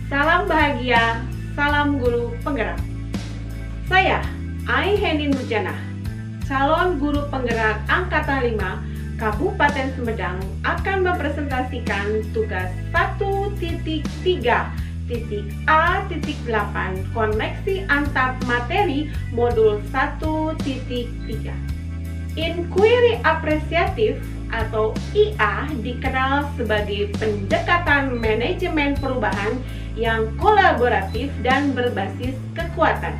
Salam bahagia, salam guru penggerak. Saya, Ai Henin Nurjana, calon guru penggerak Angkatan 5 Kabupaten Sumedang, akan mempresentasikan tugas 1.3.A.8 koneksi antar materi modul 1.3. Inquiry apresiatif atau IA dikenal sebagai pendekatan manajemen perubahan yang kolaboratif dan berbasis kekuatan.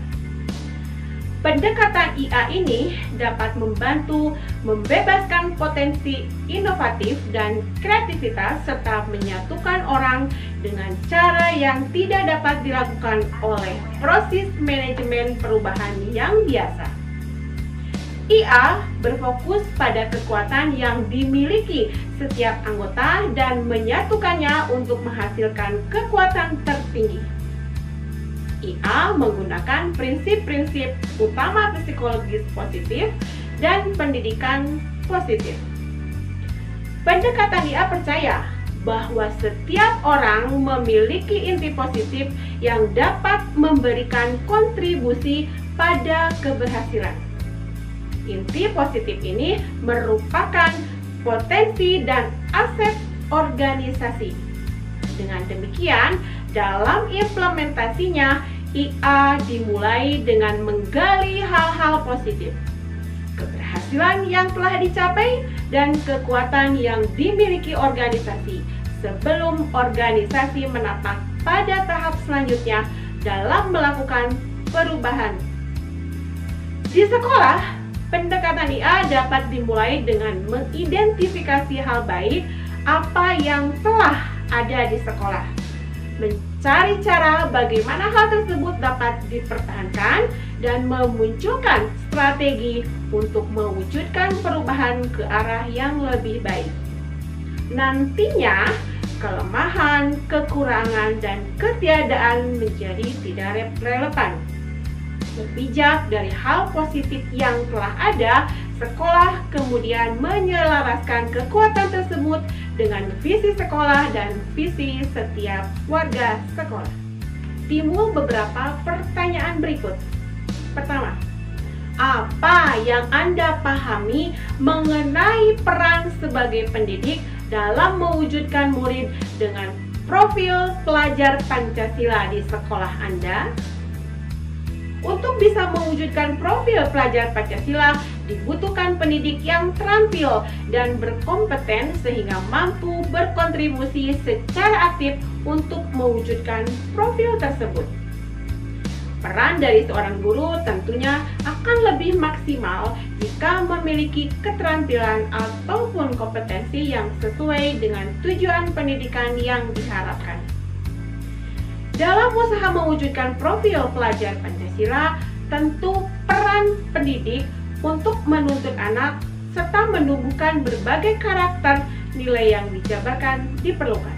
Pendekatan IA ini dapat membantu membebaskan potensi inovatif dan kreativitas serta menyatukan orang dengan cara yang tidak dapat dilakukan oleh proses manajemen perubahan yang biasa. IA berfokus pada kekuatan yang dimiliki setiap anggota dan menyatukannya untuk menghasilkan kekuatan tertinggi. IA menggunakan prinsip-prinsip utama psikologis positif dan pendidikan positif. Pendekatan IA percaya bahwa setiap orang memiliki inti positif yang dapat memberikan kontribusi pada keberhasilan. Inti positif ini merupakan potensi dan aset organisasi. Dengan demikian, dalam implementasinya, IA dimulai dengan menggali hal-hal positif, keberhasilan yang telah dicapai, dan kekuatan yang dimiliki organisasi sebelum organisasi menapak pada tahap selanjutnya dalam melakukan perubahan. Di sekolah, pendekatan IA dapat dimulai dengan mengidentifikasi hal baik apa yang telah ada di sekolah, mencari cara bagaimana hal tersebut dapat dipertahankan, dan memunculkan strategi untuk mewujudkan perubahan ke arah yang lebih baik. Nantinya, kelemahan, kekurangan, dan ketiadaan menjadi tidak relevan. Berbijak dari hal positif yang telah ada, sekolah kemudian menyelaraskan kekuatan tersebut dengan visi sekolah dan visi setiap warga sekolah. Timbul beberapa pertanyaan berikut. Pertama, apa yang Anda pahami mengenai peran sebagai pendidik dalam mewujudkan murid dengan profil pelajar Pancasila di sekolah Anda? Untuk bisa mewujudkan profil pelajar Pancasila, dibutuhkan pendidik yang terampil dan berkompeten sehingga mampu berkontribusi secara aktif untuk mewujudkan profil tersebut. Peran dari seorang guru tentunya akan lebih maksimal jika memiliki keterampilan ataupun kompetensi yang sesuai dengan tujuan pendidikan yang diharapkan. Dalam usaha mewujudkan profil pelajar Pancasila, tentu peran pendidik untuk menuntut anak serta menumbuhkan berbagai karakter nilai yang dijabarkan diperlukan.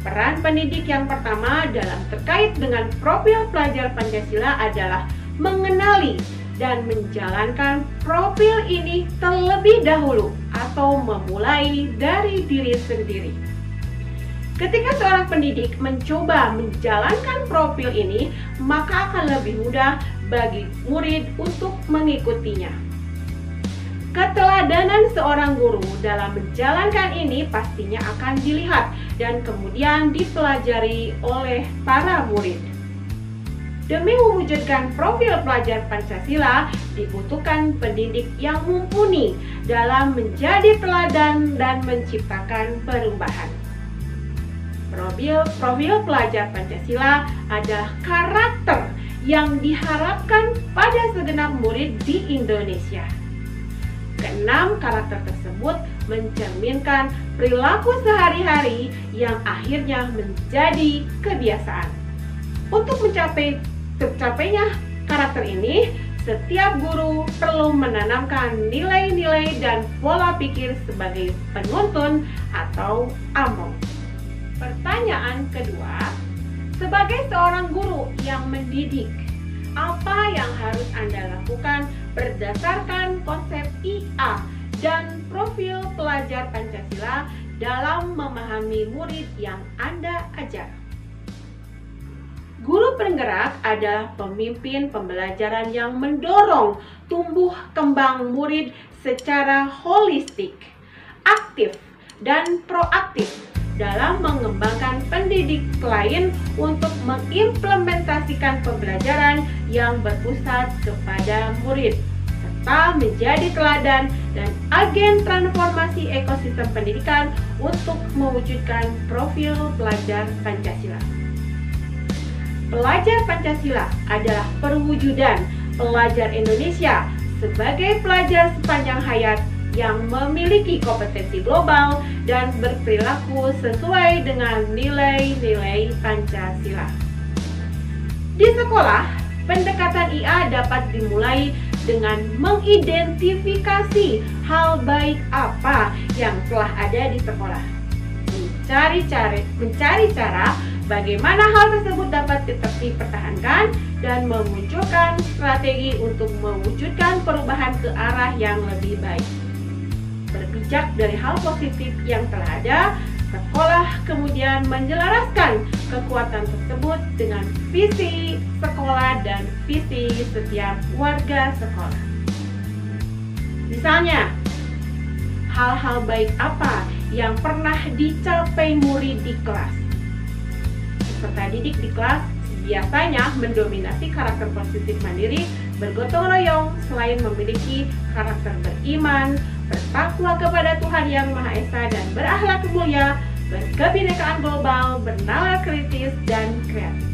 Peran pendidik yang pertama dalam terkait dengan profil pelajar Pancasila adalah mengenali dan menjalankan profil ini terlebih dahulu atau memulai dari diri sendiri. Ketika seorang pendidik mencoba menjalankan profil ini, maka akan lebih mudah bagi murid untuk mengikutinya. Keteladanan seorang guru dalam menjalankan ini pastinya akan dilihat dan kemudian dipelajari oleh para murid. Demi mewujudkan profil pelajar Pancasila, dibutuhkan pendidik yang mumpuni dalam menjadi teladan dan menciptakan perubahan. Profil pelajar Pancasila adalah karakter yang diharapkan pada segenap murid di Indonesia. Keenam karakter tersebut mencerminkan perilaku sehari-hari yang akhirnya menjadi kebiasaan. Untuk tercapainya karakter ini, setiap guru perlu menanamkan nilai-nilai dan pola pikir sebagai penuntun atau among. Pertanyaan kedua, sebagai seorang guru yang mendidik, apa yang harus Anda lakukan berdasarkan konsep IA dan profil pelajar Pancasila dalam memahami murid yang Anda ajar? Guru penggerak adalah pemimpin pembelajaran yang mendorong tumbuh kembang murid secara holistik, aktif, dan proaktif dalam mengembangkan pendidik lain untuk mengimplementasikan pembelajaran yang berpusat kepada murid, serta menjadi teladan dan agen transformasi ekosistem pendidikan untuk mewujudkan profil pelajar Pancasila. Pelajar Pancasila adalah perwujudan pelajar Indonesia sebagai pelajar sepanjang hayat yang memiliki kompetensi global dan berperilaku sesuai dengan nilai-nilai Pancasila. Di sekolah, pendekatan IA dapat dimulai dengan mengidentifikasi hal baik apa yang telah ada di sekolah, mencari cara bagaimana hal tersebut dapat tetap dipertahankan, dan memunculkan strategi untuk mewujudkan perubahan ke arah yang lebih baik. Berpijak dari hal positif yang telah ada, sekolah kemudian menyelaraskan kekuatan tersebut dengan visi sekolah dan visi setiap warga sekolah. Misalnya, hal-hal baik apa yang pernah dicapai murid di kelas? Peserta didik di kelas biasanya mendominasi karakter positif mandiri, bergotong royong, selain memiliki karakter beriman, bertakwa kepada Tuhan Yang Maha Esa, dan berakhlak mulia, berkebinekaan global, bernalar kritis, dan kreatif.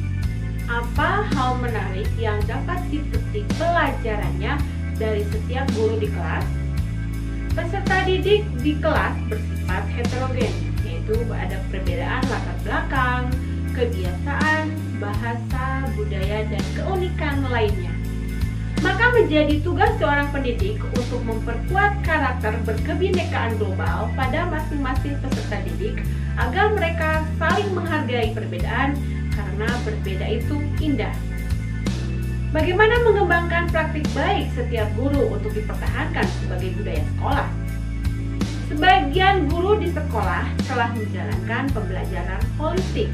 Apa hal menarik yang dapat dipetik pelajarannya dari setiap guru di kelas? Peserta didik di kelas bersifat heterogen, yaitu ada perbedaan latar belakang, kebiasaan, bahasa, budaya, dan keunikan lainnya. Maka menjadi tugas seorang pendidik untuk memperkuat karakter berkebinekaan global pada masing-masing peserta didik agar mereka saling menghargai perbedaan, karena berbeda itu indah. Bagaimana mengembangkan praktik baik setiap guru untuk dipertahankan sebagai budaya sekolah? Sebagian guru di sekolah telah menjalankan pembelajaran holistik.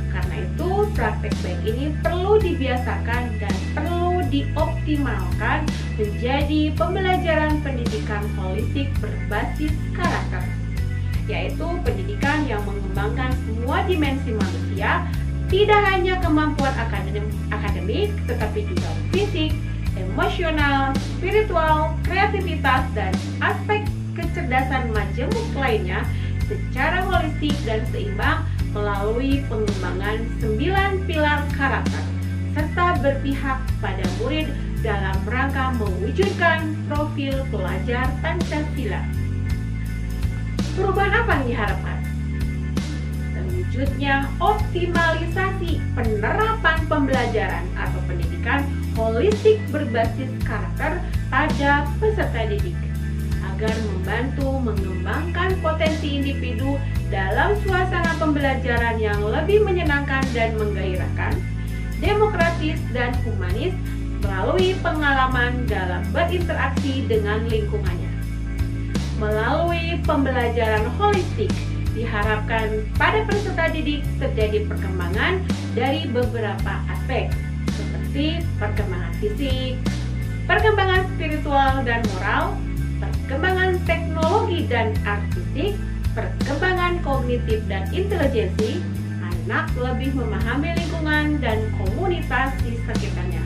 Karena itu, praktek baik ini perlu dibiasakan dan perlu dioptimalkan menjadi pembelajaran pendidikan holistik berbasis karakter, yaitu pendidikan yang mengembangkan semua dimensi manusia, tidak hanya kemampuan akademik, tetapi juga fisik, emosional, spiritual, kreativitas, dan aspek kecerdasan majemuk lainnya secara holistik dan seimbang melalui pengembangan 9 pilar karakter, serta berpihak pada murid dalam rangka mewujudkan profil pelajar Pancasila. Perubahan apa yang diharapkan? Terwujudnya optimalisasi penerapan pembelajaran atau pendidikan holistik berbasis karakter pada peserta didik, agar membantu mengembangkan potensi individu dalam suasana pembelajaran yang lebih menyenangkan dan menggairahkan, demokratis dan humanis melalui pengalaman dalam berinteraksi dengan lingkungannya. Melalui pembelajaran holistik, diharapkan pada peserta didik terjadi perkembangan dari beberapa aspek, seperti perkembangan fisik, perkembangan spiritual dan moral, perkembangan teknologi dan artistik, perkembangan kognitif dan intelijensi, anak lebih memahami lingkungan dan komunitas di sekitarnya,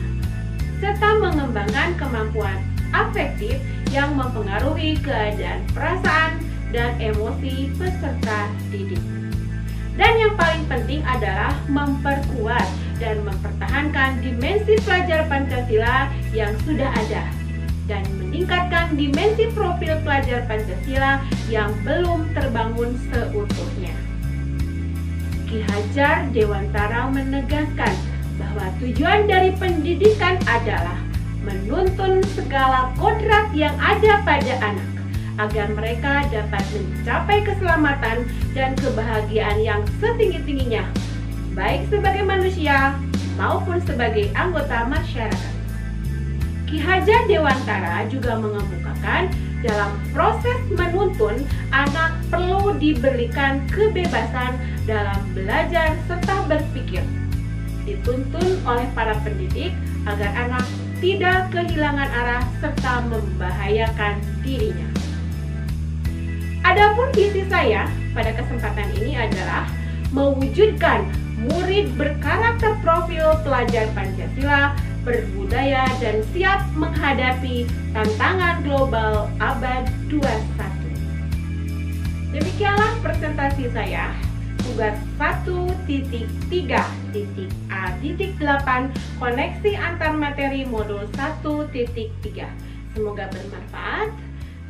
serta mengembangkan kemampuan afektif yang mempengaruhi keadaan perasaan dan emosi peserta didik. Dan yang paling penting adalah memperkuat dan mempertahankan dimensi pelajar Pancasila yang sudah ada, dan meningkatkan dimensi profil pelajar Pancasila yang belum terbangun seutuhnya. Ki Hajar Dewantara menegaskan bahwa tujuan dari pendidikan adalah menuntun segala kodrat yang ada pada anak, agar mereka dapat mencapai keselamatan dan kebahagiaan yang setinggi-tingginya, baik sebagai manusia maupun sebagai anggota masyarakat. Ki Hajar Dewantara juga mengemukakan dalam proses menuntun, anak perlu diberikan kebebasan dalam belajar serta berpikir. Di dituntun oleh para pendidik agar anak tidak kehilangan arah serta membahayakan dirinya. Adapun visi saya pada kesempatan ini adalah mewujudkan murid berkarakter profil pelajar Pancasila, berbudaya, dan siap menghadapi tantangan global abad 21. Demikianlah presentasi saya. Tugas 1.3.A.8 koneksi antar materi modul 1.3. Semoga bermanfaat.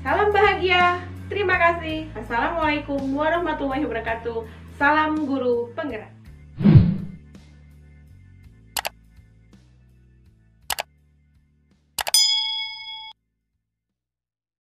Salam bahagia. Terima kasih. Assalamualaikum warahmatullahi wabarakatuh. Salam guru penggerak.